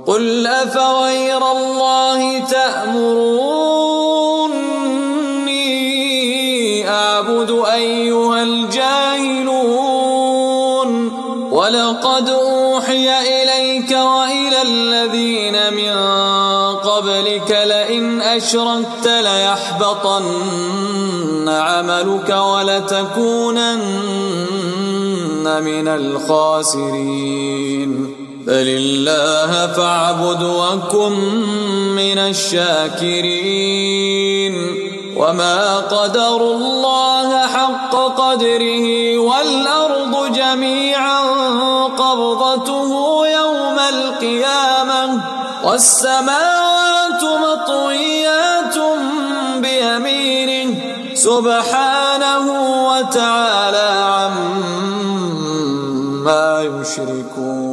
قل أفغير الله تأمروني أعبد أيها الجاهلون ولقد أوحي إليك وإلى الذين من قبلك لئن أشركت ليحبطن عملك ولتكونن من الخاسرين بل الله فاعبد وكن من الشاكرين وما قدروا الله حق قدره والأرض جميعا قبضته يوم القيامة والسماوات مطويات بيمينه سبحانه وتعالى عما يشركون.